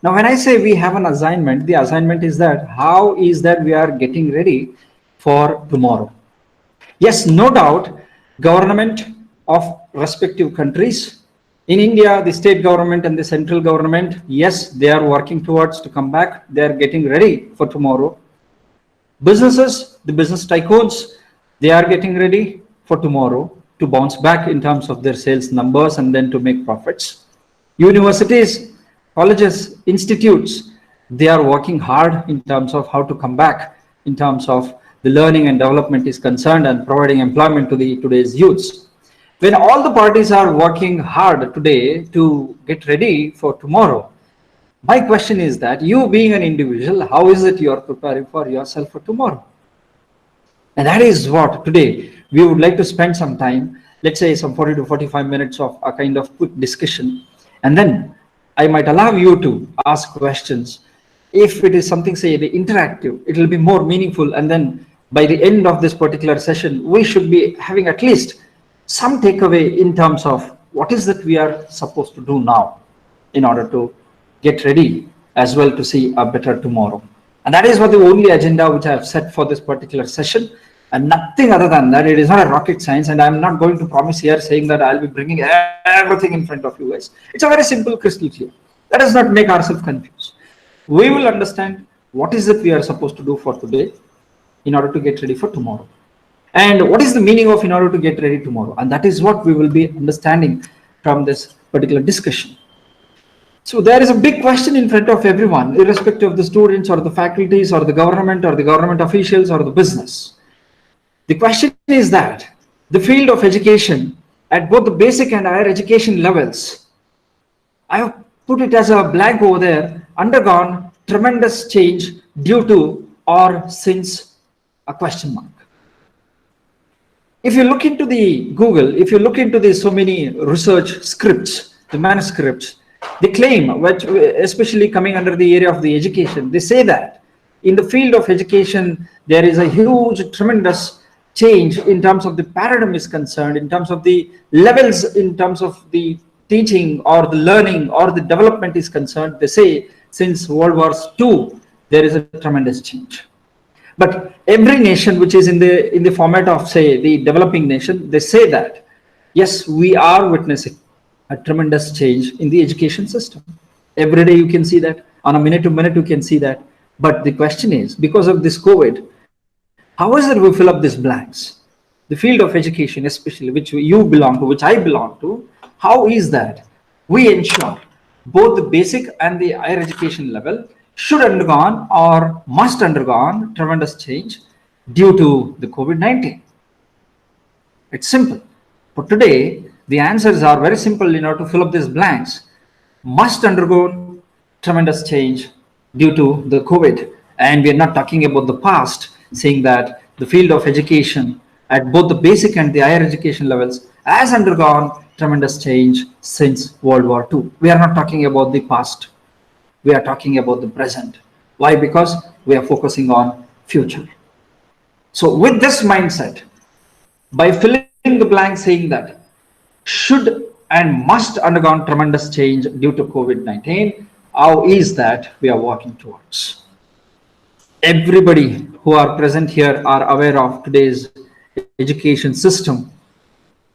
Now, when I say we have an assignment, the assignment is that how is that we are getting ready for tomorrow. Yes, no doubt, government of respective countries. In India, the state government and the central government, yes, they are working towards to come back. They are getting ready for tomorrow. Businesses, the business tycoons, they are getting ready for tomorrow to bounce back in terms of their sales numbers and then to make profits. Universities, colleges, institutes, they are working hard in terms of how to come back in terms of the learning and development is concerned and providing employment to the today's youths. When all the parties are working hard today to get ready for tomorrow, my question is that you being an individual, how is it you are preparing for yourself for tomorrow? And that is what today we would like to spend some time, let's say some 40 to 45 minutes of a kind of quick discussion. And then I might allow you to ask questions. If it is something, say, interactive, it will be more meaningful. And then by the end of this particular session, we should be having at least some takeaway in terms of what is that we are supposed to do now in order to get ready as well to see a better tomorrow. And that is what the only agenda which I have set for this particular session, and nothing other than that. It is not a rocket science, and I'm not going to promise here saying that I'll be bringing everything in front of you guys. It's a very simple, crystal clear. Let us not make ourselves confused. We will understand what is it we are supposed to do for today in order to get ready for tomorrow. And what is the meaning of in order to get ready tomorrow? And that is what we will be understanding from this particular discussion. So there is a big question in front of everyone, irrespective of the students or the faculties or the government officials or the business. The question is that the field of education at both the basic and higher education levels, I have put it as a blank over there, undergone tremendous change due to or since a question mark. If you look into the Google, if you look into the so many research scripts, the manuscripts, they claim, which especially coming under the area of the education, they say that in the field of education, there is a huge, tremendous change in terms of the paradigm is concerned, in terms of the levels, in terms of the teaching or the learning or the development is concerned. They say since World War II, there is a tremendous change. But every nation which is in the format of, say, the developing nation, they say that, yes, we are witnessing a tremendous change in the education system. Every day you can see that, on a minute to minute you can see that. But the question is, because of this COVID, how is it we fill up these blanks? The field of education, especially which you belong to, which I belong to, how is that we ensure both the basic and the higher education level should undergone or must undergone tremendous change due to the COVID-19? It's simple. For today, the answers are very simple in order to fill up these blanks. Must undergo tremendous change due to the COVID. And we are not talking about the past, saying that the field of education at both the basic and the higher education levels has undergone tremendous change since World War II. We are not talking about the past. We are talking about the present. Why? Because we are focusing on future. So with this mindset, by filling the blank saying that should and must undergone tremendous change due to COVID-19, how is that we are working towards? Everybody who are present here are aware of today's education system.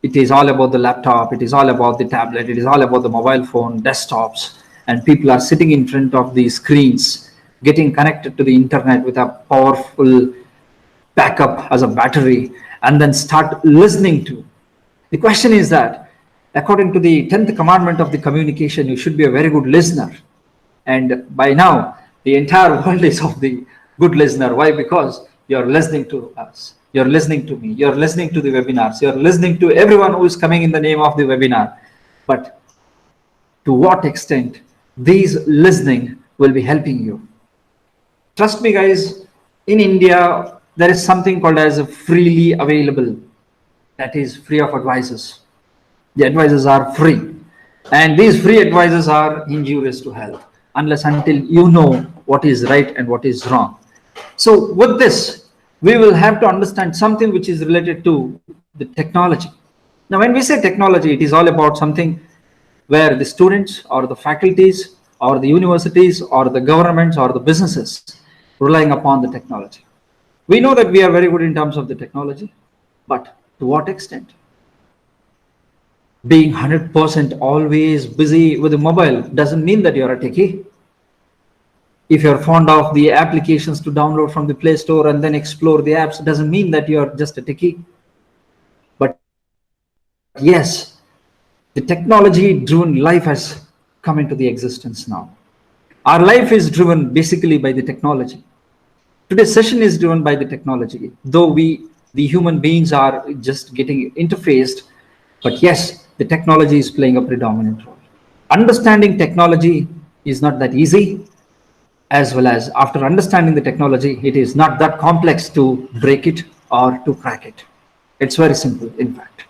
It is all about the laptop, it is all about the tablet, it is all about the mobile phone, desktops, and people are sitting in front of these screens, getting connected to the internet with a powerful backup as a battery, and then start listening to. The question is that, according to the 10th commandment of the communication, you should be a very good listener. And by now, the entire world is of the good listener. Why? Because you're listening to us. You're listening to me. You're listening to the webinars. You're listening to everyone who is coming in the name of the webinar. But to what extent these listening will be helping you? Trust me, guys, in India, there is something called as a freely available. That is free of advices. The advices are free. And these free advices are injurious to health, unless until you know what is right and what is wrong. So with this, we will have to understand something which is related to the technology. Now, when we say technology, it is all about something where the students or the faculties or the universities or the governments or the businesses relying upon the technology. We know that we are very good in terms of the technology, but to what extent? Being 100% always busy with the mobile doesn't mean that you're a techie. If you're fond of the applications to download from the Play Store and then explore the apps, doesn't mean that you're just a techie. But yes, the technology driven life has come into the existence now. Our life is driven basically by the technology. Today's session is driven by the technology, though the human beings, are just getting interfaced. But yes, the technology is playing a predominant role. Understanding technology is not that easy, as well as after understanding the technology, it is not that complex to break it or to crack it. It's very simple, in fact.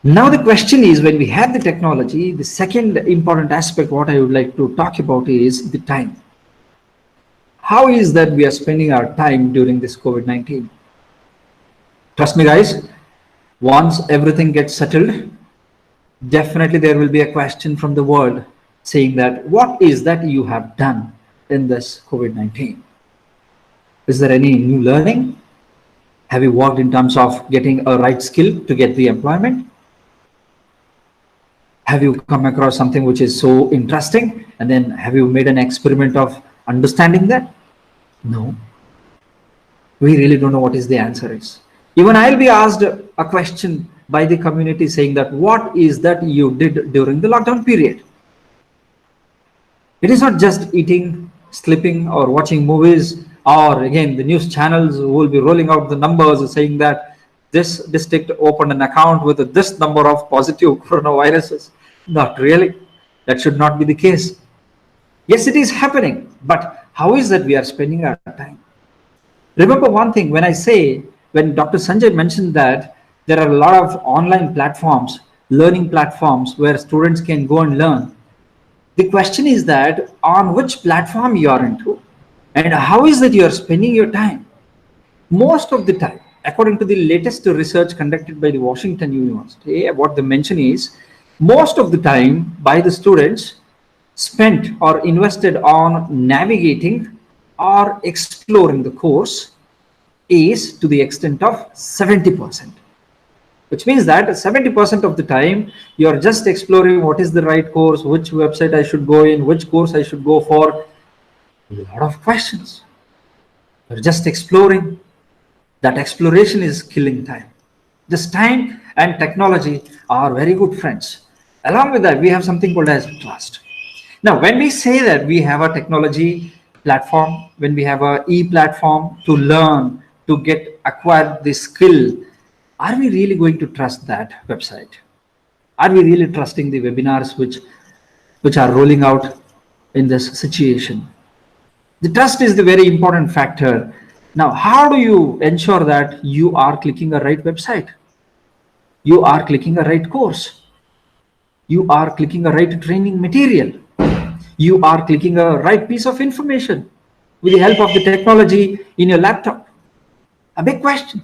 Now the question is, when we have the technology, the second important aspect what I would like to talk about is the time. How is that we are spending our time during this COVID-19? Trust me guys, once everything gets settled, definitely there will be a question from the world saying that what is that you have done in this COVID-19? Is there any new learning? Have you worked in terms of getting a right skill to get the employment? Have you come across something which is so interesting, and then have you made an experiment of understanding that? No. We really don't know what is the answer is. Even I'll be asked a question by the community saying that what is that you did during the lockdown period? It is not just eating, sleeping, or watching movies, or again the news channels will be rolling out the numbers saying that this district opened an account with this number of positive coronaviruses. Not really. That should not be the case. Yes, it is happening, but how is that we are spending our time? Remember one thing, when Dr. Sanjay mentioned that there are a lot of online platforms, learning platforms where students can go and learn. The question is that on which platform you are into and how is that you are spending your time. Most of the time, according to the latest research conducted by the Washington University, what they mention is most of the time by the students spent or invested on navigating or exploring the course is to the extent of 70%, which means that 70% of the time you're just exploring what is the right course, which website I should go in, which course I should go for. A lot of questions. You're just exploring. That exploration is killing time. This time and technology are very good friends. Along with that, we have something called as trust. Now, when we say that we have a technology platform, when we have a e-platform to learn, to acquire the skill, are we really going to trust that website? Are we really trusting the webinars which are rolling out in this situation? The trust is the very important factor. Now, how do you ensure that you are clicking a right website? You are clicking a right course. You are clicking a right training material. You are clicking a right piece of information with the help of the technology in your laptop. A big question.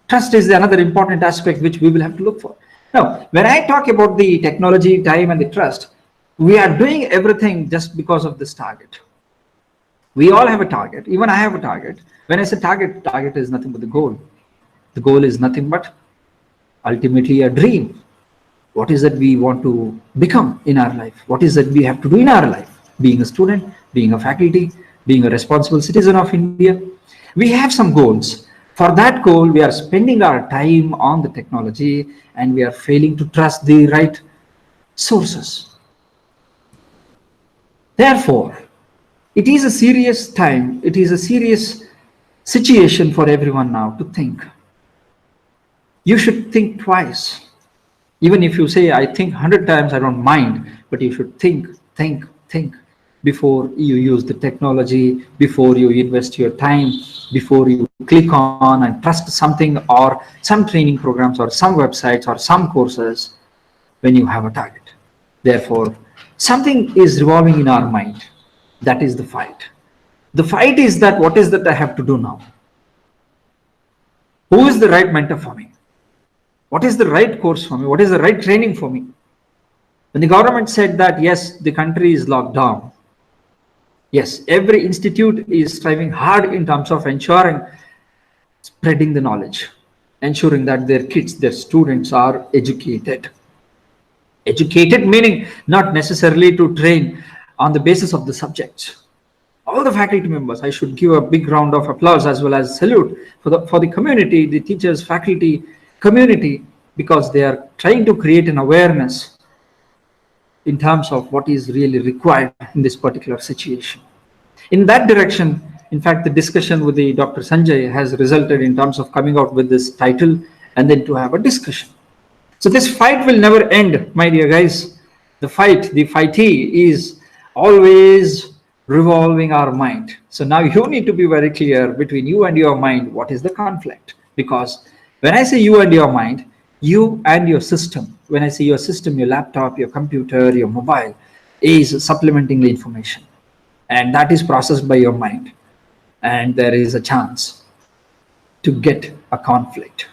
Trust is another important aspect which we will have to look for. Now, when I talk about the technology, time, and the trust, we are doing everything just because of this target. We all have a target. Even I have a target. When I say target is nothing but the goal. The goal is nothing but ultimately a dream. What is that we want to become in our life? What is that we have to do in our life? Being a student, being a faculty, being a responsible citizen of India. We have some goals. For that goal, we are spending our time on the technology and we are failing to trust the right sources. Therefore, it is a serious time, it is a serious situation for everyone now to think. You should think twice. Even if you say, I think 100 times, I don't mind, but you should think before you use the technology, before you invest your time, before you click on and trust something or some training programs or some websites or some courses when you have a target. Therefore, something is revolving in our mind. That is the fight. The fight is that what is that I have to do now? Who is the right mentor for me? What is the right course for me? What is the right training for me? When the government said that, yes, the country is locked down, yes, every institute is striving hard in terms of ensuring spreading the knowledge, ensuring that their kids, their students are educated. Educated meaning not necessarily to train on the basis of the subjects. All the faculty members, I should give a big round of applause as well as salute for the community, the teachers, faculty, community, because they are trying to create an awareness in terms of what is really required in this particular situation. In that direction, in fact, the discussion with the Dr. Sanjay has resulted in terms of coming out with this title and then to have a discussion. So this fight will never end, my dear guys. The fightee is always revolving our mind. So now you need to be very clear between you and your mind, what is the conflict? Because when I say you and your mind, you and your system, when I say your system, your laptop, your computer, your mobile, is supplementing the information. And that is processed by your mind. And there is a chance to get a conflict.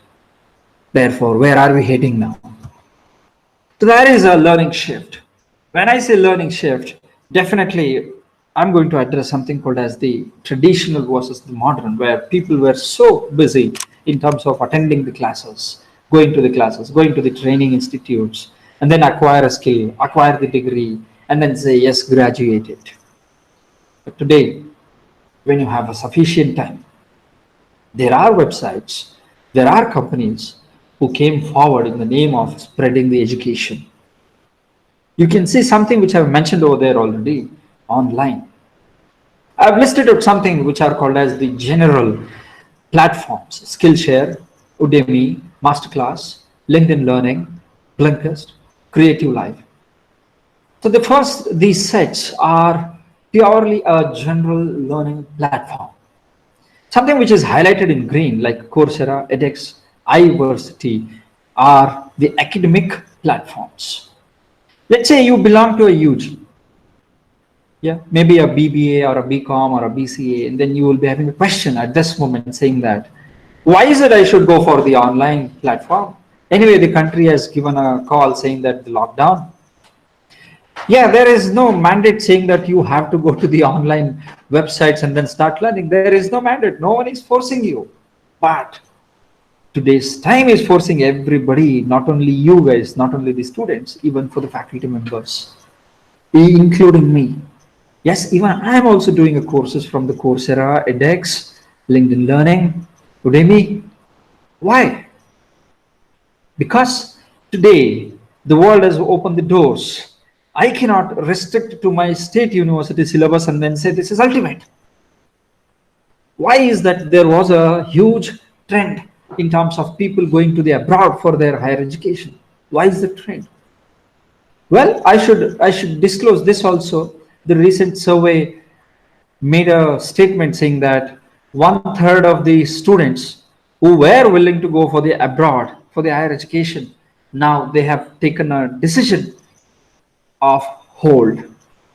Therefore, where are we heading now? So there is a learning shift. When I say learning shift, definitely I'm going to address something called as the traditional versus the modern, where people were so busy in terms of attending the classes, going to the training institutes, and then acquire a skill, acquire the degree, and then say, yes, graduated. But today, when you have a sufficient time, there are websites, there are companies who came forward in the name of spreading the education. You can see something which I've mentioned over there already, online. I've listed out something which are called as the general platforms: Skillshare, Udemy, Masterclass, LinkedIn Learning, Blinkist, Creative Life. So these sets are purely a general learning platform. Something which is highlighted in green, like Coursera, edX, iVersity, are the academic platforms. Let's say you belong to a huge, maybe a BBA or a BCom or a BCA, and then you will be having a question at this moment saying that, why is it I should go for the online platform? Anyway, the country has given a call saying that the lockdown. There is no mandate saying that you have to go to the online websites and then start learning. There is no mandate. No one is forcing you. But today's time is forcing everybody, not only you guys, not only the students, even for the faculty members, including me. Yes, even I am also doing a courses from the Coursera, edX, LinkedIn Learning, Udemy. Why? Because today the world has opened the doors. I cannot restrict to my state university syllabus and then say this is ultimate. Why is that? There was a huge trend in terms of people going to the abroad for their higher education. Why is the trend? Well, I should disclose this also. The recent survey made a statement saying that 1/3 of the students who were willing to go for the abroad for the higher education, now they have taken a decision of hold.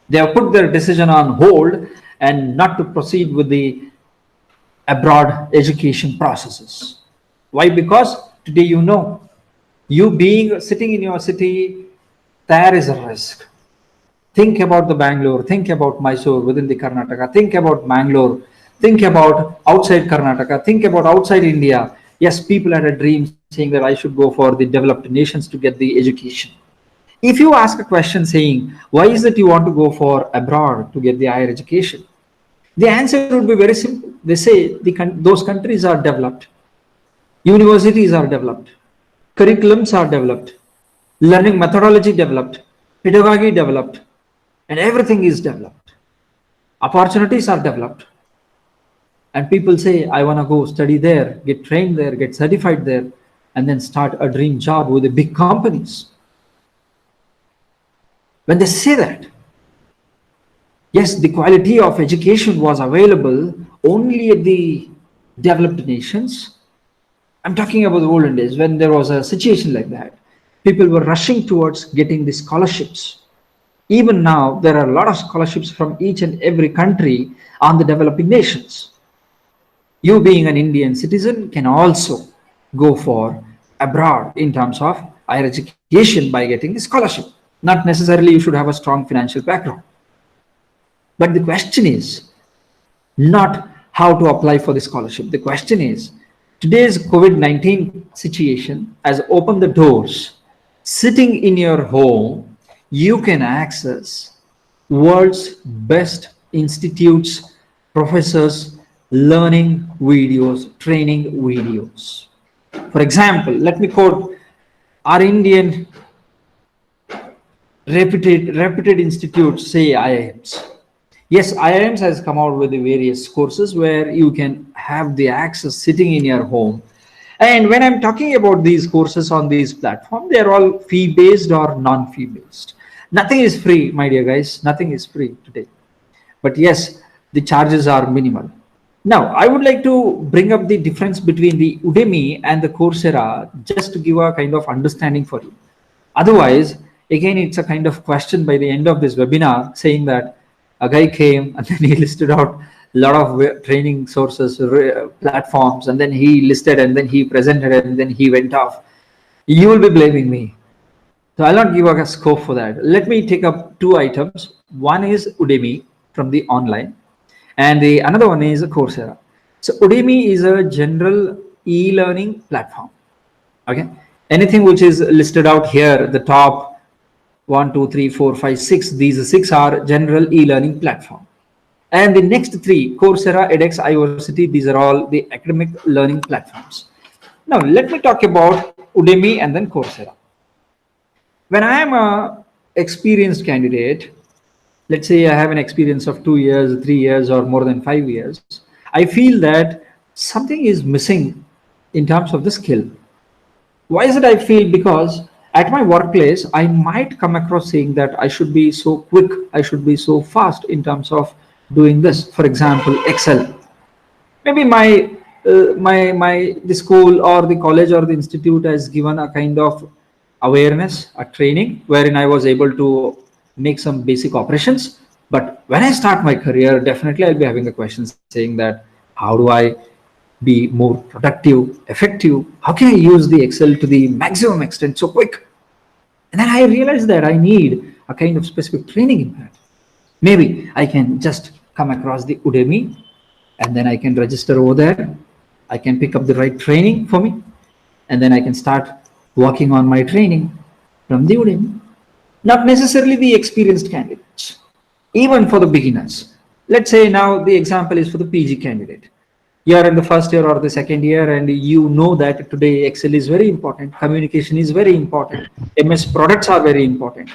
They have put their decision on hold and not to proceed with the abroad education processes. Why? Because today you being sitting in your city, there is a risk. Think about the Bangalore, think about Mysore within the Karnataka, think about Bangalore, think about outside Karnataka, think about outside India. Yes, people had a dream saying that I should go for the developed nations to get the education. If you ask a question saying, why is it you want to go for abroad to get the higher education? The answer would be very simple. They say those countries are developed, universities are developed, curriculums are developed, learning methodology developed, pedagogy developed, and everything is developed. Opportunities are developed. And people say, I want to go study there, get trained there, get certified there, and then start a dream job with the big companies. When they say that, yes, the quality of education was available only at the developed nations. I'm talking about the olden days when there was a situation like that. People were rushing towards getting the scholarships. Even now, there are a lot of scholarships from each and every country on the developing nations. You being an Indian citizen can also go for abroad in terms of higher education by getting the scholarship. Not necessarily you should have a strong financial background. But the question is not how to apply for the scholarship. The question is today's COVID-19 situation has opened the doors. Sitting in your home, you can access world's best institutes, professors, learning videos, training videos. For example, let me quote our Indian reputed institutes, say IIMs. Yes, IIMs has come out with the various courses where you can have the access sitting in your home. And when I'm talking about these courses on these platforms, they're all fee-based or non-fee-based. Nothing is free, my dear guys. Nothing is free today. But yes, the charges are minimal. Now, I would like to bring up the difference between the Udemy and the Coursera just to give a kind of understanding for you. Otherwise, again, it's a kind of question by the end of this webinar saying that a guy came and then he listed out a lot of training sources, platforms, and then he listed and then he presented and then he went off. You will be blaming me. So I'll not give a scope for that. Let me take up two items. One is Udemy from the online, and the another one is Coursera. So Udemy is a general e-learning platform. Okay, anything which is listed out here, the top 1, 2, 3, 4, 5, 6, these 6 are general e-learning platform. And the next 3, Coursera, edX, iversity, these are all the academic learning platforms. Now let me talk about Udemy and then Coursera. When I am a experienced candidate, let's say I have an experience of 2 years, 3 years, or more than 5 years, I feel that something is missing in terms of the skill. Why is it I feel? Because at my workplace, I might come across saying that I should be so quick, I should be so fast in terms of doing this. For example, Excel. Maybe the school or the college or the institute has given a kind of awareness, a training wherein I was able to make some basic operations. But when I start my career, definitely I'll be having a question saying that how do I be more productive, effective? How can I use the Excel to the maximum extent so quick? And then I realized that I need a kind of specific training in that. Maybe I can just come across the Udemy and then I can register over there. I can pick up the right training for me, and then I can start working on my training from the Udemy. Not necessarily the experienced candidates, even for the beginners. Let's say now the example is for the PG candidate. You are in the first year or the second year and you know that today Excel is very important, communication is very important, MS products are very important.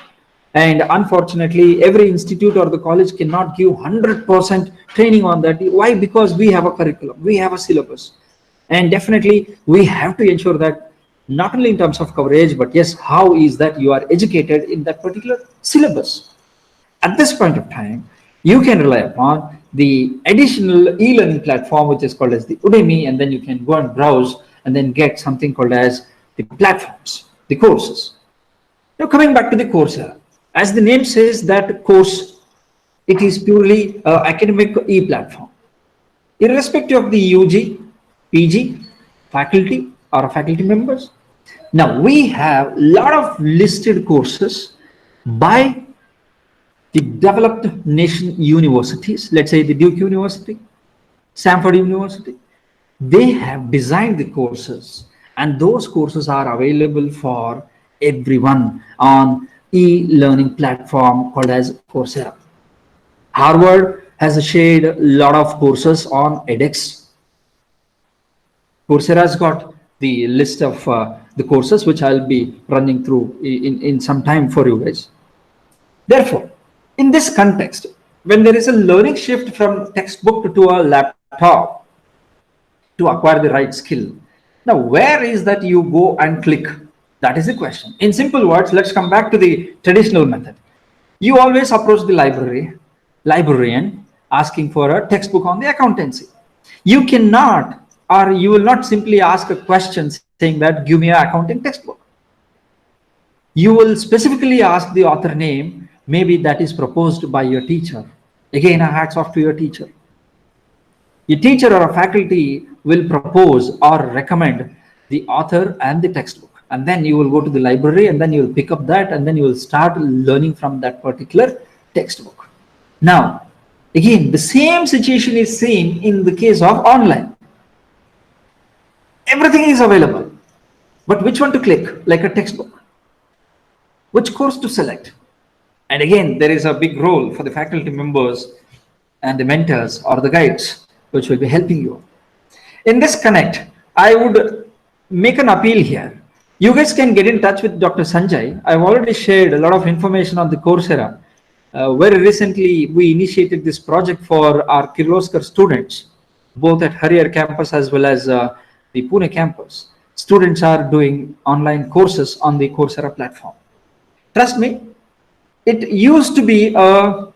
And unfortunately, every institute or the college cannot give 100% training on that. Why? Because we have a curriculum, we have a syllabus. And definitely we have to ensure that not only in terms of coverage, but yes, how is that you are educated in that particular syllabus. At this point of time, you can rely upon the additional e-learning platform, which is called as the Udemy, and then you can go and browse and then get something called as the platforms, the courses. Now coming back to the Coursera, as the name says that course, it is purely academic e-platform. Irrespective of the UG, PG, faculty or faculty members. Now we have a lot of listed courses by the developed nation universities, let's say the Duke University, Stanford University. They have designed the courses, and those courses are available for everyone on e-learning platform called as Coursera. Harvard has shared a lot of courses on edX. Coursera has got the list of the courses which I'll be running through in some time for you guys. Therefore, in this context, when there is a learning shift from textbook to a laptop to acquire the right skill, now where is that you go and click? That is the question. In simple words, let's come back to the traditional method. You always approach the librarian asking for a textbook on the accountancy. You cannot, or you will not simply ask a question saying that give me an accounting textbook. You will specifically ask the author name, maybe that is proposed by your teacher. Again, a hats off to your teacher. Your teacher or a faculty will propose or recommend the author and the textbook. and then you will go to the library, and then you will pick up that, and then you will start learning from that particular textbook. Now, again, the same situation is seen in the case of online. Everything is available, but which one to click, like a textbook? Which course to select? And again, there is a big role for the faculty members and the mentors or the guides, which will be helping you. In this connect, I would make an appeal here. You guys can get in touch with Dr. Sanjay. I've already shared a lot of information on the Coursera. Very recently, we initiated this project for our Kirloskar students, both at Harihar campus as well as the Pune campus. Students are doing online courses on the Coursera platform. Trust me, it used to be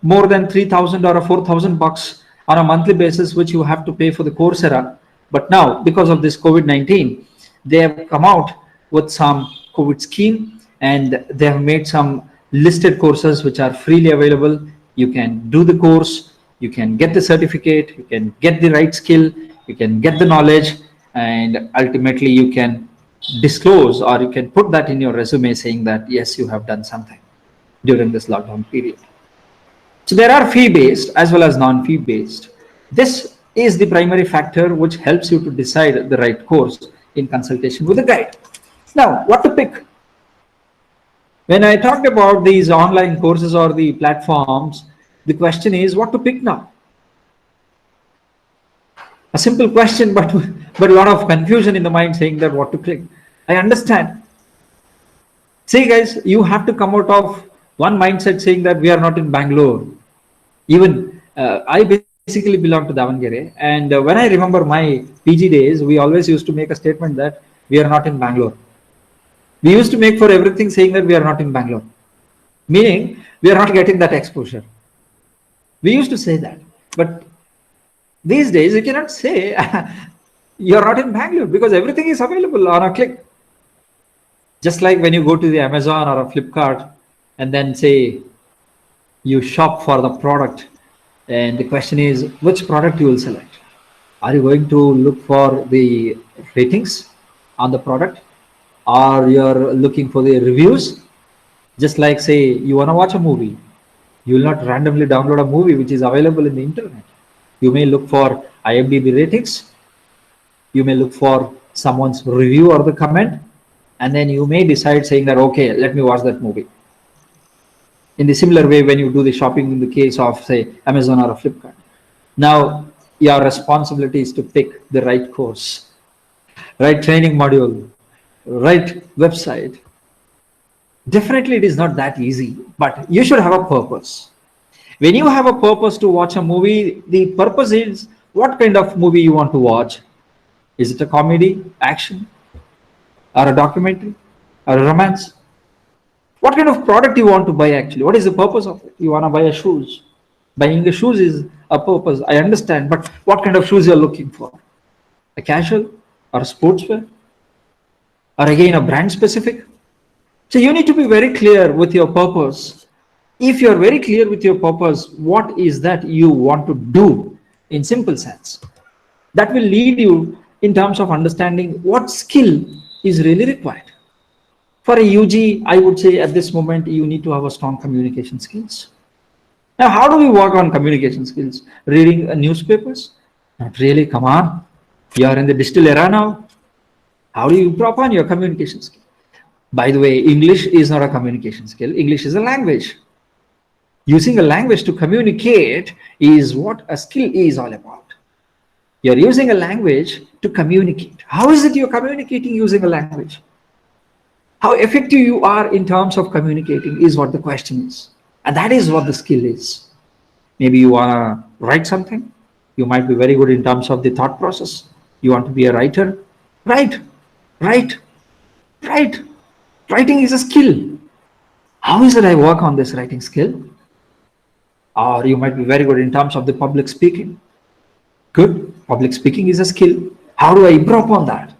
more than 3,000 or 4,000 bucks on a monthly basis, which you have to pay for the Coursera. But now, because of this COVID-19, they have come out with some COVID scheme, and they have made some listed courses which are freely available. You can do the course, you can get the certificate, you can get the right skill, you can get the knowledge, and ultimately you can disclose, or you can put that in your resume saying that yes, you have done something during this lockdown period. So there are fee-based as well as non-fee-based. This is the primary factor which helps you to decide the right course in consultation with a guide. Now, what to pick? When I talked about these online courses or the platforms, the question is what to pick now? A simple question, but a lot of confusion in the mind saying that what to pick. I understand. See guys, you have to come out of one mindset saying that we are not in Bangalore. Even I basically belong to Davangere, and when I remember my PG days, we always used to make a statement that we are not in Bangalore. We used to make for everything saying that we are not in Bangalore, meaning we are not getting that exposure. We used to say that, but these days you cannot say you are not in Bangalore because everything is available on a click. Just like when you go to the Amazon or a Flipkart and then say you shop for the product, and the question is which product you will select. Are you going to look for the ratings on the product, or you're looking for the reviews? Just like say you want to watch a movie, you will not randomly download a movie which is available in the internet. You may look for IMDb ratings, you may look for someone's review or the comment, and then you may decide saying that okay, let me watch that movie. In the similar way, when you do the shopping in the case of say Amazon or a Flipkart, now your responsibility is to pick the right course, right training module, right website. Definitely it is not that easy, but you should have a purpose. When you have a purpose to watch a movie, the purpose is what kind of movie you want to watch. Is it a comedy, action, or a documentary, or a romance? What kind of product you want to buy actually? What is the purpose of it? You want to buy a shoes. Buying the shoes is a purpose, I understand, but what kind of shoes you're looking for? A casual or a sportswear? Or again a brand specific? So you need to be very clear with your purpose. If you're very clear with your purpose, what is that you want to do in simple sense? That will lead you in terms of understanding what skill is really required. For a UG, I would say at this moment, you need to have a strong communication skills. Now, how do we work on communication skills? Reading newspapers? Not really, come on. You are in the digital era now. How do you improve on your communication skill? By the way, English is not a communication skill. English is a language. Using a language to communicate is what a skill is all about. You're using a language to communicate. How is it you're communicating using a language? How effective you are in terms of communicating is what the question is. And that is what the skill is. Maybe you want to write something. You might be very good in terms of the thought process. You want to be a writer. Write. Writing is a skill. How is it I work on this writing skill? Or you might be very good in terms of the public speaking. Good. Public speaking is a skill. How do I improve upon that?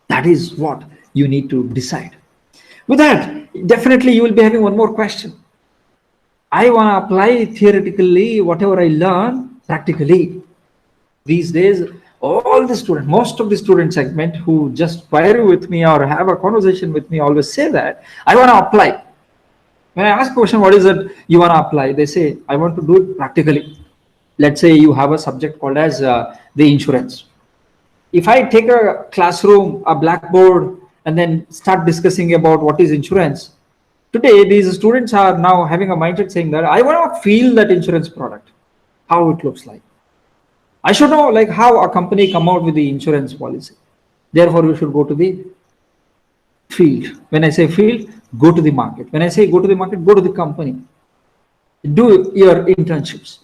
That is what you need to decide. With that, definitely you will be having one more question. I want to apply theoretically whatever I learn practically. These days, All the students, most of the student segment who just query with me or have a conversation with me always say that I want to apply. When I ask a question, what is it you want to apply? They say, I want to do it practically. Let's say you have a subject called as the insurance. If I take a classroom, a blackboard, and then start discussing about what is insurance, today these students are now having a mindset saying that I want to feel that insurance product, how it looks like. I should know like how a company come out with the insurance policy. Therefore, you should go to the field. When I say field, go to the market. When I say go to the market, go to the company. Do your internships.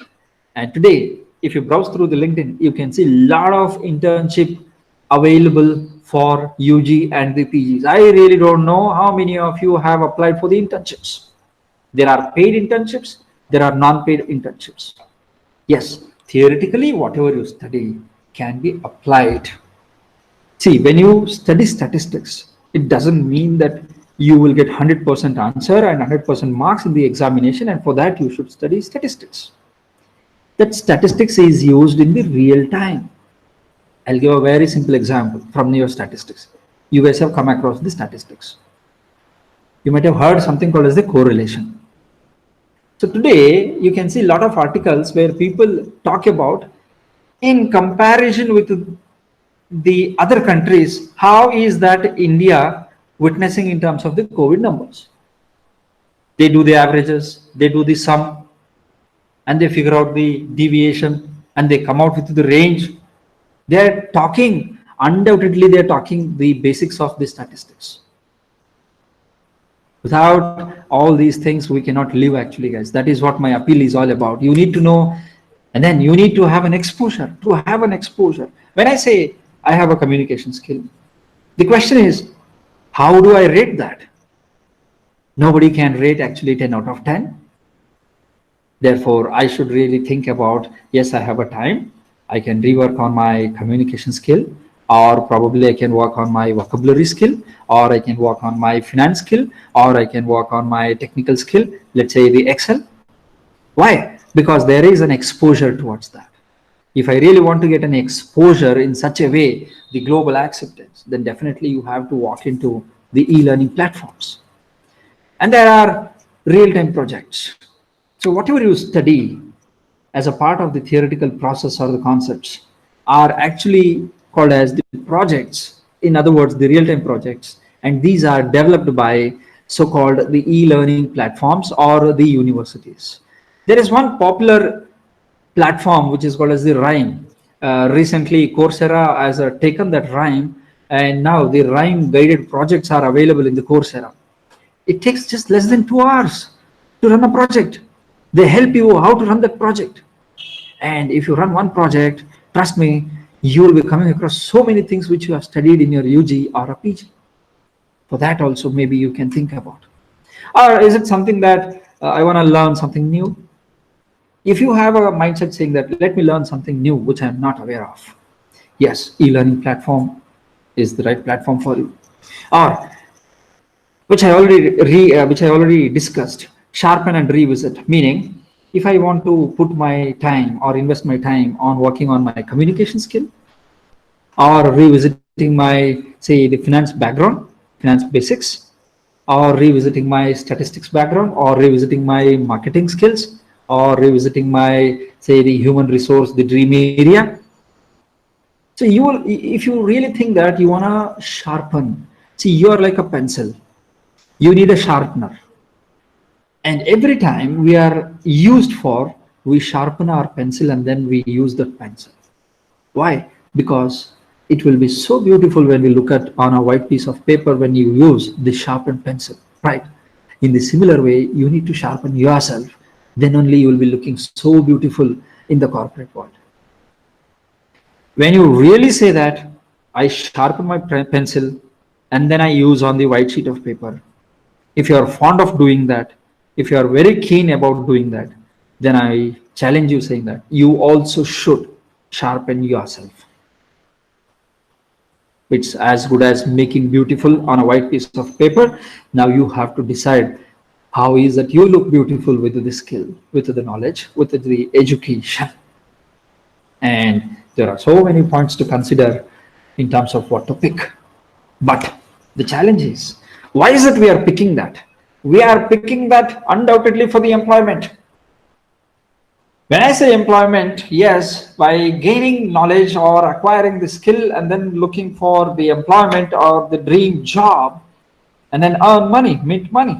And today, if you browse through the LinkedIn, you can see a lot of internship available for UG and the PGs. I really don't know how many of you have applied for the internships. There are paid internships, there are non-paid internships. Yes, theoretically, whatever you study can be applied. See, when you study statistics, it doesn't mean that you will get 100% answer and 100% marks in the examination, and for that you should study statistics. That statistics is used in the real time. I'll give a very simple example from your statistics. You guys have come across the statistics. You might have heard something called as the correlation. So today you can see a lot of articles where people talk about in comparison with the other countries, how is that India witnessing in terms of the COVID numbers? They do the averages, they do the sum, and they figure out the deviation, and they come out with the range. They're talking, undoubtedly, they're talking the basics of the statistics. Without all these things, we cannot live actually, guys. That is what my appeal is all about. You need to know, and then you need to have an exposure. To have an exposure. When I say I have a communication skill, the question is, how do I rate that? Nobody can rate actually 10 out of 10. Therefore, I should really think about, yes, I have a time. I can rework on my communication skill, or probably I can work on my vocabulary skill, or I can work on my finance skill, or I can work on my technical skill, let's say the Excel. Why? Because there is an exposure towards that. If I really want to get an exposure in such a way, the global acceptance, then definitely you have to walk into the e-learning platforms. And there are real-time projects. So whatever you study as a part of the theoretical process or the concepts are actually called as the projects. In other words, the real-time projects. And these are developed by so-called the e-learning platforms or the universities. There is one popular platform which is called as the Rhyme. Recently, Coursera has taken that Rhyme, and now the Rhyme guided projects are available in the Coursera. It takes just less than 2 hours to run a project. They help you how to run that project. And if you run one project, trust me, you will be coming across so many things which you have studied in your UG or a PG. For that also, maybe you can think about. Or is it something that I want to learn something new? If you have a mindset saying that, let me learn something new, which I'm not aware of. Yes, e-learning platform is the right platform for you. Or, which I already discussed, sharpen and revisit, meaning if I want to put my time or invest my time on working on my communication skill, or revisiting my, say, the finance background, finance basics, or revisiting my statistics background, or revisiting my marketing skills, or revisiting my, say, the human resource, the dream area. So you will, if you really think that you want to sharpen, see, you are like a pencil. You need a sharpener. And every time we are used for, we sharpen our pencil and then we use that pencil. Why? Because it will be so beautiful when we look at on a white piece of paper when you use the sharpened pencil, right? In the similar way, you need to sharpen yourself. Then only you will be looking so beautiful in the corporate world. When you really say that, I sharpen my pencil and then I use on the white sheet of paper. If you are fond of doing that, if you are very keen about doing that, then I challenge you saying that you also should sharpen yourself. It's as good as making beautiful on a white piece of paper. Now you have to decide how is that you look beautiful with the skill, with the knowledge, with the education. And There are so many points to consider in terms of what to pick. But the challenge is, why is it we are picking that? We are picking that undoubtedly for the employment. When I say employment, yes, by gaining knowledge or acquiring the skill and then looking for the employment or the dream job and then earn money, mint money.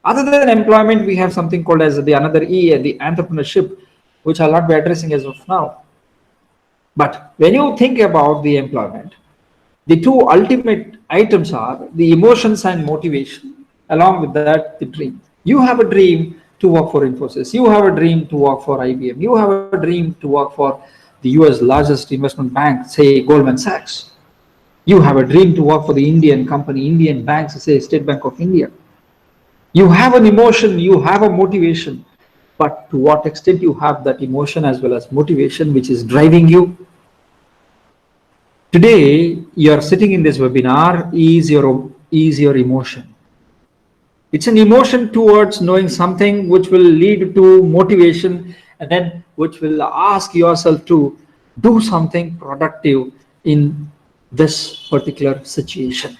Other than employment, we have something called as the another E, the entrepreneurship, which I'll not be addressing as of now. But when you think about the employment, the two ultimate items are the emotions and motivation, along with that, the dream. You have a dream to work for Infosys, you have a dream to work for IBM, you have a dream to work for the US largest investment bank, say Goldman Sachs. You have a dream to work for the Indian company, Indian banks, say State Bank of India. You have an emotion, you have a motivation, but to what extent you have that emotion as well as motivation which is driving you? Today, you are sitting in this webinar is your emotion. It's an emotion towards knowing something which will lead to motivation and then which will ask yourself to do something productive in this particular situation.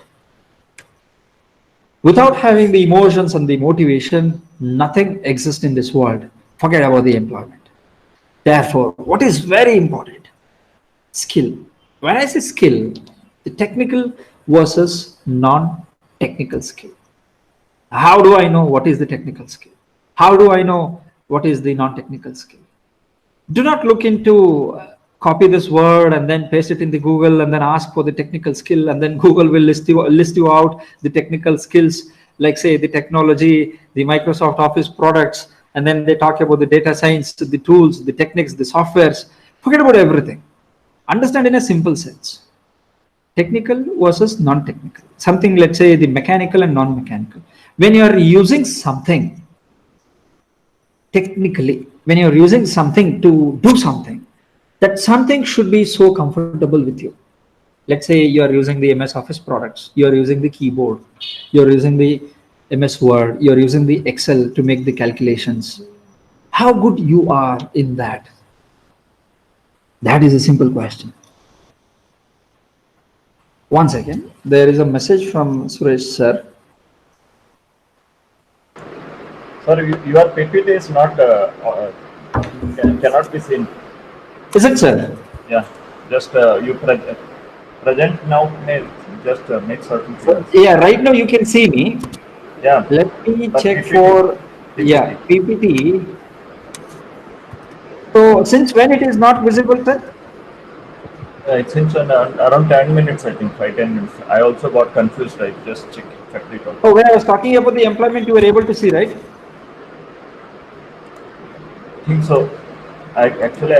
Without having the emotions and the motivation, nothing exists in this world. Forget about the employment. Therefore, what is very important? Skill. When I say skill, the technical versus non-technical skill. How do I know what is the technical skill? How do I know what is the non-technical skill? Do not look into copy this word and then paste it in the Google and then ask for the technical skill, and then Google will list you out the technical skills, like say the technology, the Microsoft Office products, and then they talk about the data science, the tools, the techniques, the softwares. Forget about everything. Understand in a simple sense. Technical versus non-technical. Something, let's say the mechanical and non-mechanical. When you are using something technically, when you're using something to do something, that something should be so comfortable with you. Let's say you're using the MS Office products, you're using the keyboard, you're using the MS Word, you're using the Excel to make the calculations. How good you are in that? That is a simple question. One second, there is a message from Suresh sir. Sir, your PPT is not cannot be seen. Is it, sir? Yeah, just you present now. Just make certain things. Yeah, right now you can see me. Yeah. Let me check PPT. for yeah PPT. So since when it is not visible, sir? It seems around 10 minutes, I think, 5-10 minutes. I also got confused. I just checked it out. Oh, when I was talking about the employment, you were able to see, right? I think so. I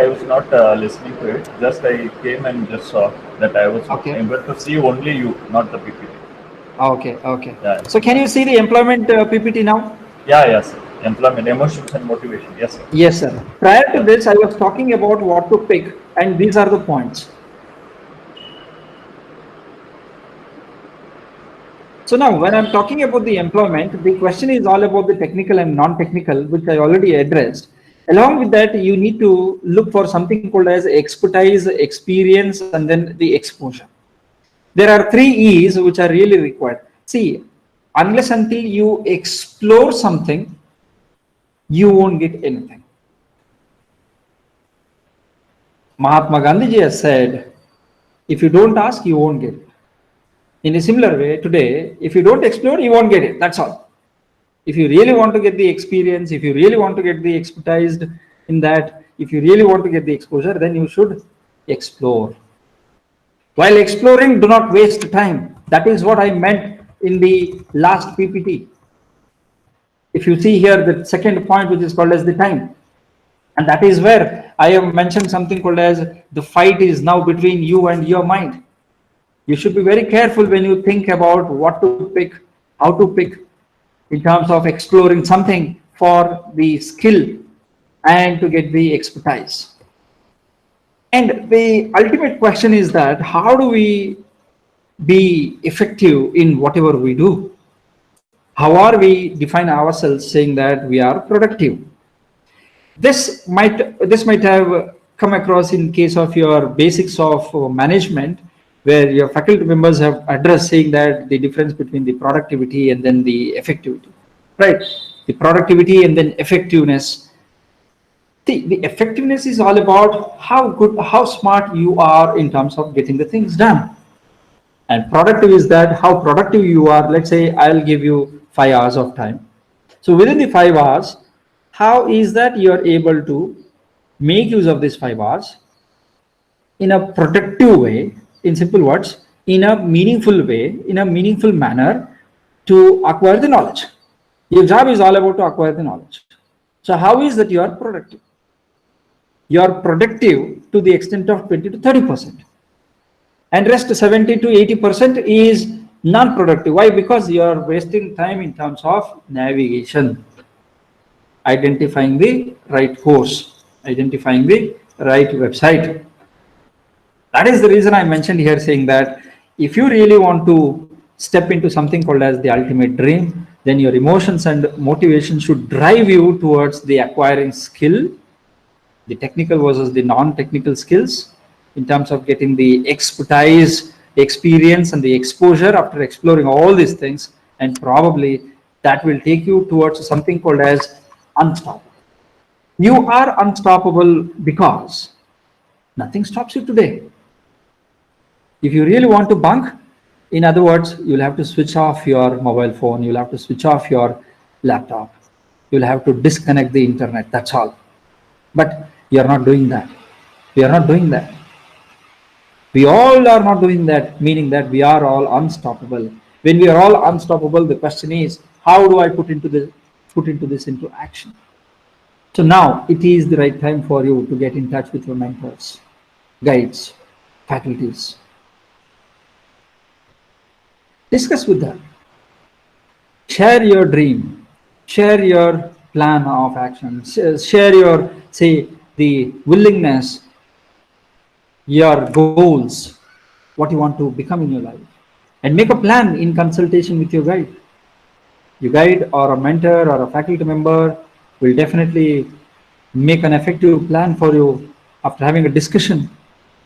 was not listening to it. Just I came and just saw that I was able to see only you, not the PPT. Okay, okay. Yeah. So can you see the employment PPT now? Yeah, yes. Employment, emotions and motivation. Yes, sir. Yes, sir. Prior to this, I was talking about what to pick, and these are the points. So now, when I'm talking about the employment, the question is all about the technical and non-technical, which I already addressed. Along with that, you need to look for something called as expertise, experience, and then the exposure. There are 3 E's which are really required. See, unless until you explore something, you won't get anything. Mahatma Gandhi has said, if you don't ask, you won't get it. In a similar way, today, if you don't explore, you won't get it. That's all. If you really want to get the experience, if you really want to get the expertise in that, if you really want to get the exposure, then you should explore. While exploring, do not waste time. That is what I meant in the last PPT. If you see here, the second point, which is called as the time. And that is where I have mentioned something called as the fight is now between you and your mind. You should be very careful when you think about what to pick, how to pick, in terms of exploring something for the skill and to get the expertise. And the ultimate question is that how do we be effective in whatever we do? How are we define ourselves saying that we are productive? This might have come across in case of your basics of management, where your faculty members have addressed saying that the difference between the productivity and then the effectivity, right? The productivity and then effectiveness. The effectiveness is all about how good, how smart you are in terms of getting the things done. And productive is that how productive you are. Let's say I'll give you 5 hours of time. So within the 5 hours, how is that you're able to make use of these 5 hours in a productive way, in simple words, in a meaningful way, in a meaningful manner to acquire the knowledge. Your job is all about to acquire the knowledge. So how is that you are productive? You are productive to the extent of 20 to 30%. And rest 70 to 80% is non-productive. Why? Because you are wasting time in terms of navigation, identifying the right course, identifying the right website. That is the reason I mentioned here, saying that if you really want to step into something called as the ultimate dream, then your emotions and motivation should drive you towards the acquiring skill, the technical versus the non-technical skills, in terms of getting the expertise, experience, and the exposure after exploring all these things. And probably that will take you towards something called as unstoppable. You are unstoppable because nothing stops you today. If you really want to bunk, in other words, you'll have to switch off your mobile phone, you'll have to switch off your laptop, you'll have to disconnect the internet, that's all. But you're not doing that. We are not doing that. We all are not doing that, meaning that we are all unstoppable. When we are all unstoppable, the question is, how do I put this into action? So now it is the right time for you to get in touch with your mentors, guides, faculties. Discuss with them. Share your dream. Share your plan of action. Share your, say, the willingness, your goals, what you want to become in your life. And make a plan in consultation with your guide. Your guide or a mentor or a faculty member will definitely make an effective plan for you after having a discussion.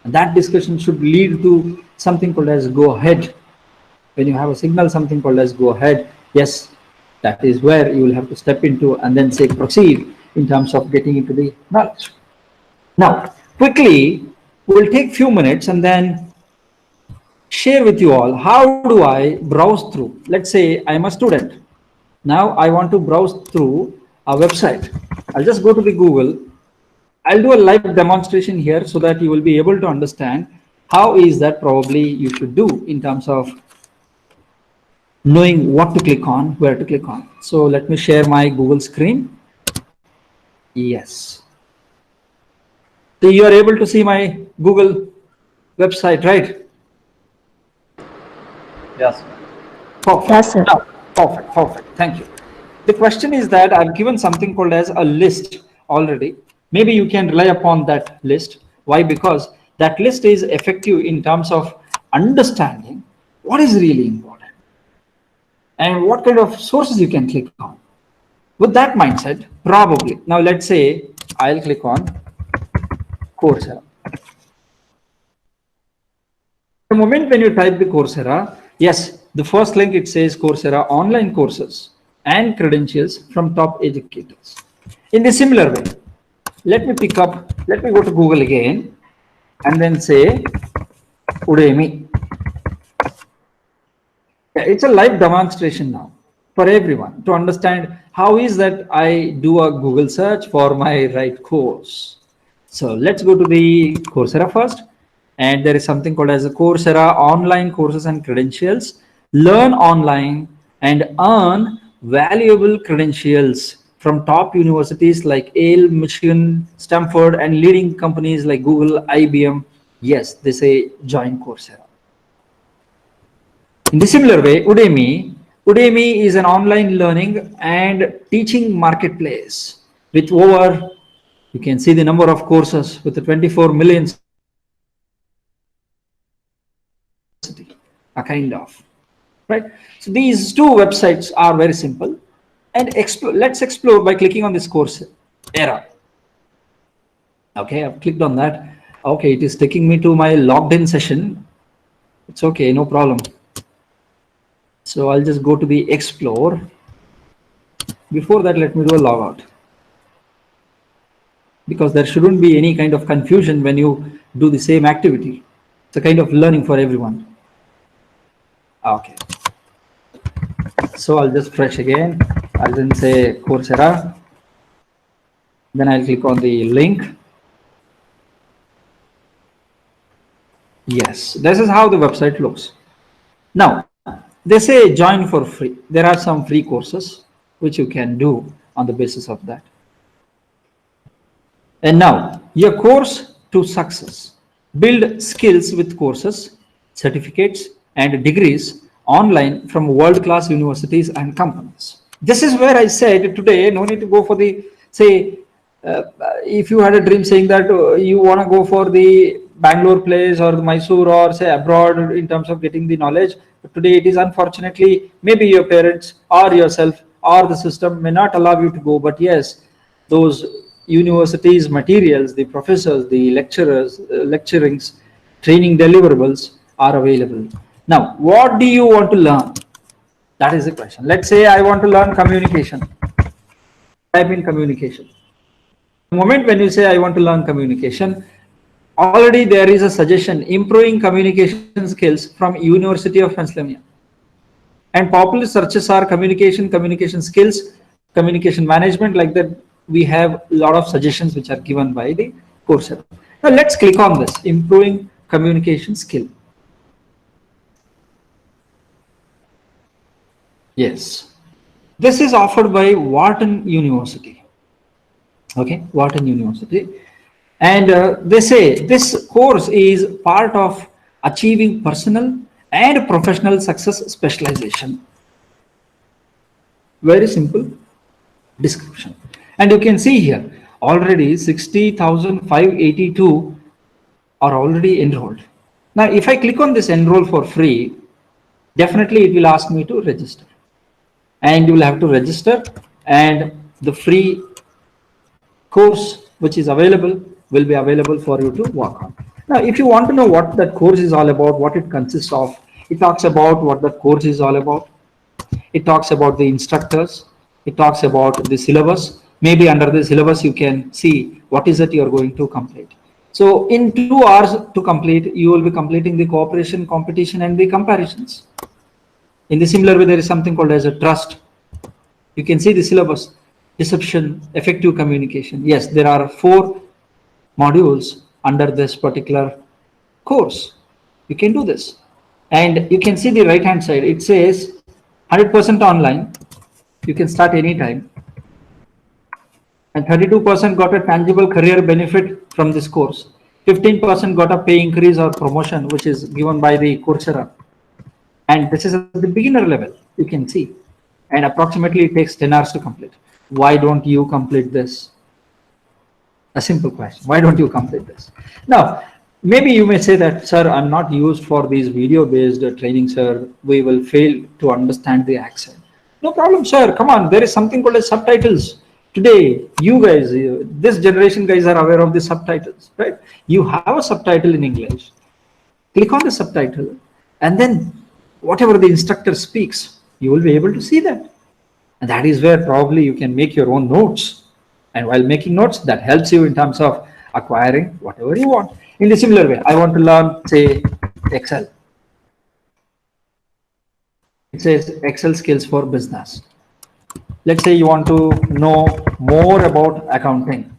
And that discussion should lead to something called as go ahead. When you have a signal, something called as go ahead, yes, that is where you will have to step into and then say proceed in terms of getting into the knowledge. Now, quickly, we'll take few minutes and then share with you all how do I browse through. Let's say I'm a student. Now I want to browse through a website. I'll just go to the Google. I'll do a live demonstration here so that you will be able to understand how is that probably you should do in terms of knowing what to click on, where to click on. So let me share my Google screen. Yes. So you are able to see my Google website, right? Yes. Perfect. Yes, sir. Now, perfect. Thank you. The question is that I've given something called as a list already. Maybe you can rely upon that list. Why? Because that list is effective in terms of understanding what is really important and what kind of sources you can click on. With that mindset, probably. Now let's say I'll click on Coursera. The moment when you type the Coursera, yes, the first link it says Coursera online courses and credentials from top educators. In the similar way, let me go to Google again and then say Udemy. It's a live demonstration now for everyone to understand how is that I do a Google search for my right course. So let's go to the Coursera first. And there is something called as a Coursera online courses and credentials. Learn online and earn valuable credentials from top universities like Yale, Michigan, Stanford, and leading companies like Google, IBM. Yes, they say join Coursera. In the similar way, Udemy is an online learning and teaching marketplace with over, you can see the number of courses with the 24 million, a kind of, right? So these two websites are very simple, and let's explore by clicking on this Coursera. Okay, I've clicked on that. Okay, it is taking me to my logged in session. It's okay, no problem. So I'll just go to the explore. Before that, let me do a logout, because there shouldn't be any kind of confusion when you do the same activity. It's a kind of learning for everyone. Okay. So I'll just fresh again. I'll then say Coursera. Then I'll click on the link. Yes, this is how the website looks. Now, they say join for free. There are some free courses which you can do on the basis of that. And now, your course to success. Build skills with courses, certificates, and degrees online from world-class universities and companies. This is where I said today, no need to go for the, say, if you had a dream saying that you want to go for the Bangalore place or the Mysore or say abroad in terms of getting the knowledge, but today it is unfortunately maybe your parents or yourself or the system may not allow you to go, but yes, those universities materials, the professors, the lecturers, lecturings, training deliverables are available. Now, what do you want to learn? That is the question. Let's say I want to learn communication. Type in communication. The moment when you say I want to learn communication, already there is a suggestion improving communication skills from University of Pennsylvania. And popular searches are communication skills, communication management, like that. We have a lot of suggestions which are given by the Coursera. Now let's click on this, improving communication skill. Yes, this is offered by Wharton University. Okay, Wharton University. And they say this course is part of achieving personal and professional success specialization. Very simple description. And you can see here already 60,582 are already enrolled. Now, if I click on this enroll for free, definitely it will ask me to register. And you will have to register, and the free course which is available will be available for you to work on. Now, if you want to know what that course is all about, what it consists of, it talks about what that course is all about. It talks about the instructors. It talks about the syllabus. Maybe under the syllabus, you can see what is it you're going to complete. So in 2 hours to complete, you will be completing the cooperation, competition, and the comparisons. In the similar way, there is something called as a trust. You can see the syllabus, deception, effective communication. Yes, there are 4 modules under this particular course. You can do this. And you can see the right hand side, it says 100% online. You can start anytime. And 32% got a tangible career benefit from this course. 15% got a pay increase or promotion, which is given by the Coursera. And this is at the beginner level, you can see. And approximately it takes 10 hours to complete. Why don't you complete this? A simple question. Why don't you complete this? Now, maybe you may say that, sir, I'm not used for these video-based training, sir. We will fail to understand the accent. No problem, sir. Come on. There is something called as subtitles. Today, you guys, this generation guys are aware of the subtitles, right? You have a subtitle in English. Click on the subtitle, and then whatever the instructor speaks, you will be able to see that. And that is where probably you can make your own notes. And while making notes, that helps you in terms of acquiring whatever you want. In the similar way, I want to learn, say, Excel. It says Excel skills for business. Let's say you want to know more about accounting,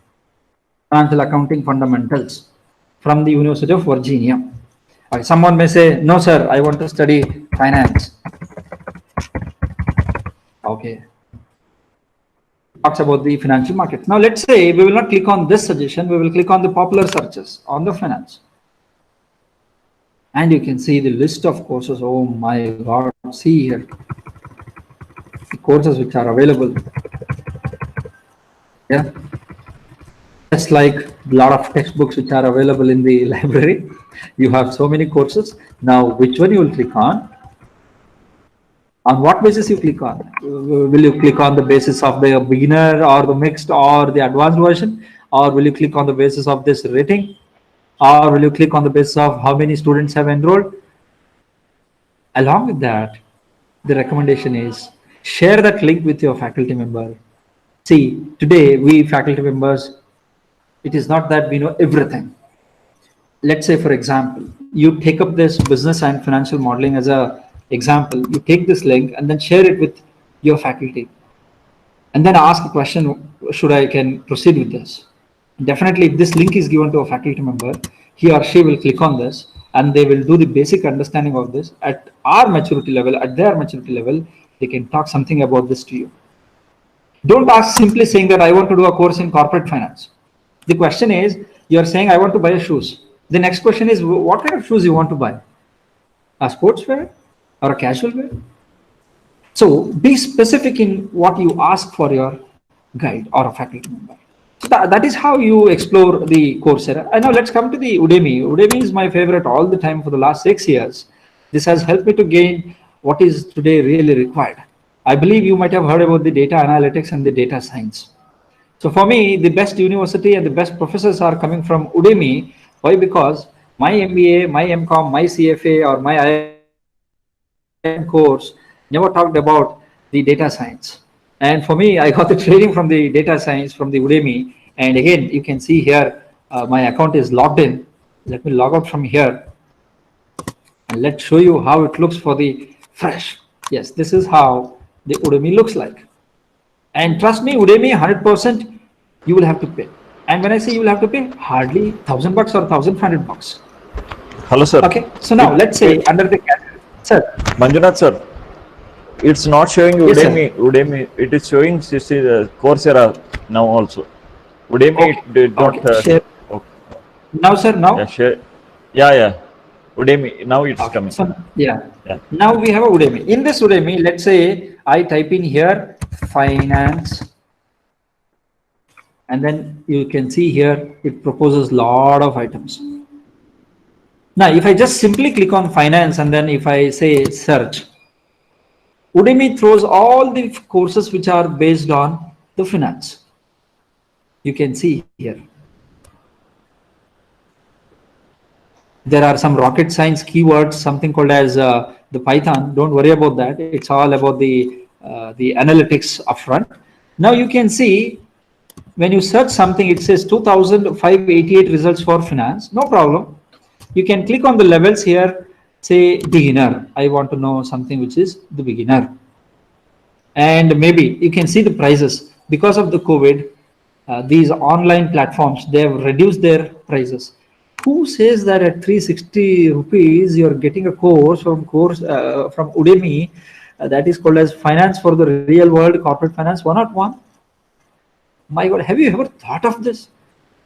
financial accounting fundamentals from the University of Virginia. Someone may say, no, sir, I want to study finance. Okay. Talks about the financial markets. Now, let's say we will not click on this suggestion. We will click on the popular searches on the finance. And you can see the list of courses. Oh my God. See here. The courses which are available. Yeah. Just like a lot of textbooks which are available in the library. You have so many courses. Now, which one you will click on? On what basis you click on? Will you click on the basis of the beginner or the mixed or the advanced version? or will you click on the basis of this rating, or will you click on the basis of how many students have enrolled? Along with that, the recommendation is share that link with your faculty member. See, today we faculty members, it is not that we know everything. Let's say, for example, you take up this business and financial modeling as a example. You take this link and then share it with your faculty, and then ask a question: should I can proceed with this? Definitely, if this link is given to a faculty member, he or she will click on this, and they will do the basic understanding of this at our maturity level, at their maturity level. They can talk something about this to you. Don't ask simply saying that I want to do a course in corporate finance. The question is, you're saying I want to buy shoes. The next question is, what kind of shoes you want to buy? A sportswear or a casual wear? So be specific in what you ask for your guide or a faculty member. So that is how you explore the Coursera. And now let's come to the Udemy. Udemy is my favorite all the time for the last 6 years. This has helped me to gain what is today really required. I believe you might have heard about the data analytics and the data science. So for me, the best university and the best professors are coming from Udemy. Why? Because my MBA, my MCOM, my CFA, or my IIM course never talked about the data science. And for me, I got the training from the data science from the Udemy. And again, you can see here, my account is logged in. Let me log out from here. And let's show you how it looks for the fresh. Yes, this is how the Udemy looks like. And trust me, Udemy 100% you will have to pay. And when I say you will have to pay, hardly $1,000 or $1,500. Hello, sir. Okay. So now let's say under the category, sir. Manjunath, sir. It's not showing Yes, Udemy. Udemy. It is showing Coursera now also. Udemy Okay. it did not. Okay. Share. Okay. Now, sir. Now. Yeah, share. Yeah. Udemy. Now it's Okay. coming. So, yeah. Yeah. Now we have a Udemy. In this Udemy, let's say I type in here finance, and then you can see here it proposes a lot of items. Now, if I just simply click on finance and then if I say search, Udemy throws all the courses which are based on the finance. You can see here. There are some rocket science keywords, something called as the Python. Don't worry about that. It's all about the analytics upfront. Now you can see when you search something, it says 2,588 results for finance. No problem. You can click on the levels here, say beginner. I want to know something which is the beginner. And maybe you can see the prices. Because of the COVID, these online platforms, they have reduced their prices. Who says that at 360 rupees you're getting a course from Udemy that is called as Finance for the Real World Corporate Finance 101? My God, have you ever thought of this?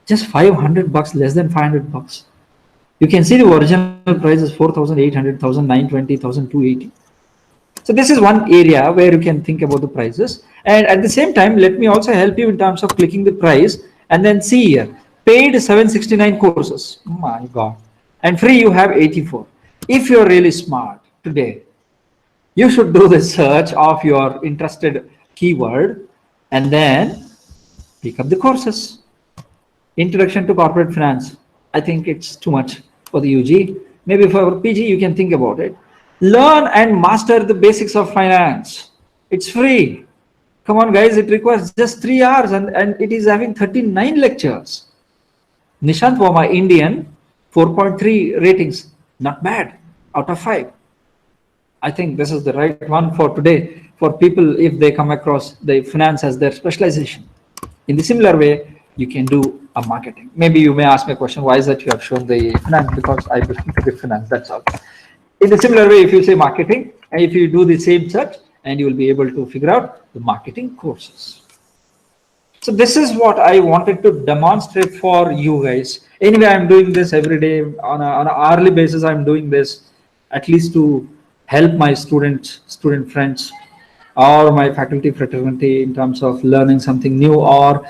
Just $500, less than $500. You can see the original price is 4,800, 1,920, 1,280. So this is one area where you can think about the prices. And at the same time, let me also help you in terms of clicking the price and then see here. Paid 769 courses. My God. And free you have 84. If you're really smart today, you should do the search of your interested keyword and then pick up the courses. Introduction to Corporate Finance. I think it's too much for the UG. Maybe for PG, you can think about it. Learn and master the basics of finance. It's free. Come on, guys. It requires just 3 hours and it is having 39 lectures. Nishant Verma, Indian, 4.3 ratings. Not bad. Out of 5. I think this is the right one for today for people if they come across the finance as their specialization. In the similar way, you can do a marketing. Maybe you may ask me a question, why is that you have shown the finance? Because I prefer to be finance, that's all. In the similar way, if you say marketing, and if you do the same search, and you will be able to figure out the marketing courses. So this is what I wanted to demonstrate for you guys. Anyway, I'm doing this every day on an hourly basis. I'm doing this at least to help my student friends or my faculty fraternity in terms of learning something new or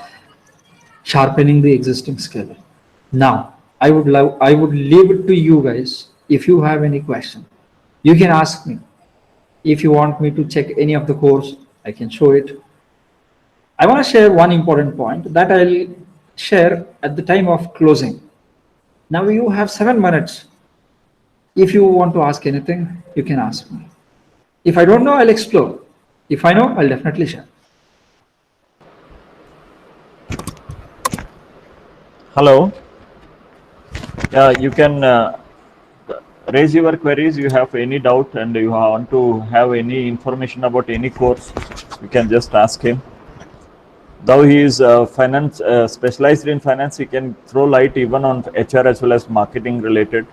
sharpening the existing skill. Now, I would leave it to you guys. If you have any question, you can ask me. If you want me to check any of the course, I can show it. I want to share one important point that I'll share at the time of closing. Now you have 7 minutes. If you want to ask anything, you can ask me. If I don't know, I'll explore. If I know, I'll definitely share. Hello. You can raise your queries. You have any doubt and you want to have any information about any course, you can just ask him. Though he is finance specialized in finance, he can throw light even on HR as well as marketing related.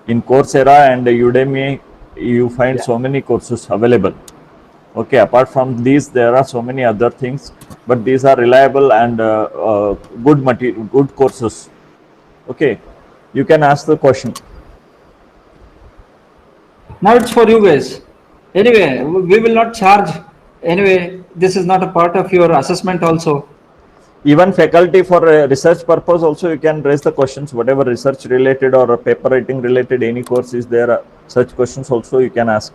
In Coursera and Udemy, you find so many courses available. Okay, apart from these, there are so many other things, but these are reliable and good material, good courses. Okay, you can ask the question. Now it's for you guys. Anyway, we will not charge. Anyway, this is not a part of your assessment also. Even faculty for research purpose also, you can raise the questions, whatever research related or paper writing related, any course is there, such questions also you can ask.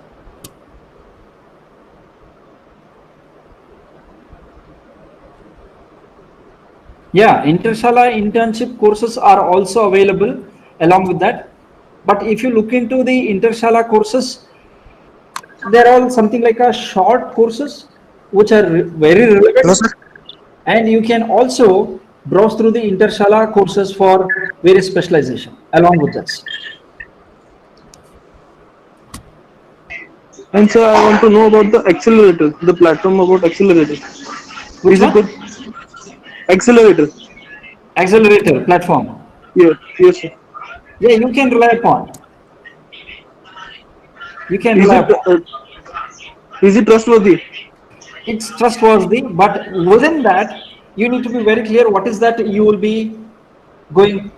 Yeah, Intershala internship courses are also available along with that. But if you look into the Intershala courses, they're all something like a short courses which are very relevant. And you can also browse through the Intershala courses for various specialization along with this. And so I want to know about the accelerator, the platform about accelerator. Which Is it one? good? Accelerator. Accelerator platform. Yeah, yes, sir. Yeah, you can rely upon. You can Is rely it upon. is it trustworthy? It's trustworthy, but within that, you need to be very clear what is that you will be going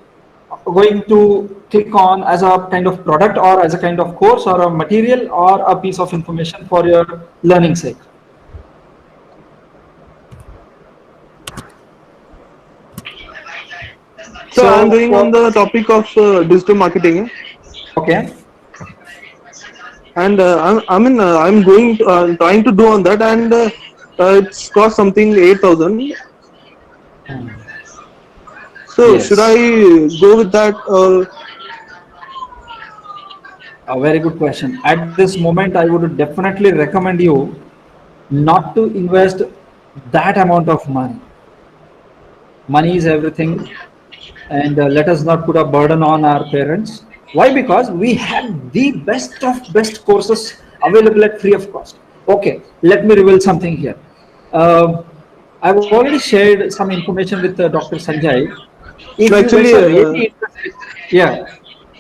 going to click on as a kind of product or as a kind of course or a material or a piece of information for your learning sake. So I'm So doing on the topic of digital marketing, okay. and I'm going trying to do on that, and it's cost something 8,000. So should I Yes, go with that? a very good question. At this moment, I would definitely recommend you not to invest that amount of money. Money is everything, and let us not put a burden on our parents. Why? Because we have the best of best courses available at free of cost. Okay, let me reveal something here. Uh, I've already shared some information with Dr. Sanjay. If you guys Actually, are really interested, yeah,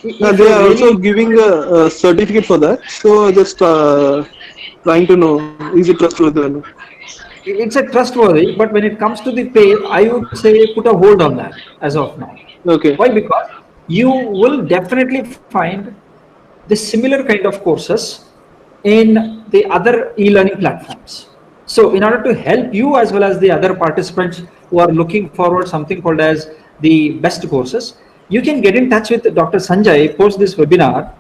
if they you're are also really, giving a certificate for that. So just trying to know, is it trustworthy or not? it's a trustworthy, but when it comes to the pay, I would say put a hold on that as of now. Okay. Why? Because you will definitely find the similar kind of courses in the other e-learning platforms. So in order to help you as well as the other participants who are looking forward something called as the best courses, you can get in touch with Dr. Sanjay post this webinar,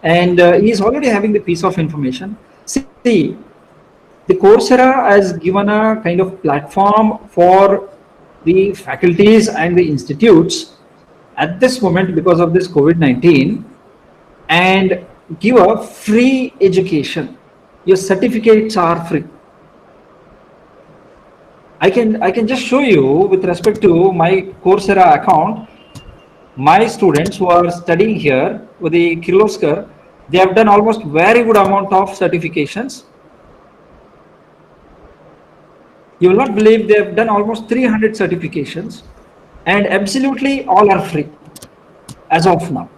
and he is already having the piece of information. See, the Coursera has given a kind of platform for the faculties and the institutes at this moment because of this COVID-19, and give a free education. Your certificates are free. I can just show you with respect to my Coursera account. My students who are studying here with the Kirloskar, they have done almost very good amount of certifications. You will not believe they have done almost 300 certifications, and absolutely all are free as of now.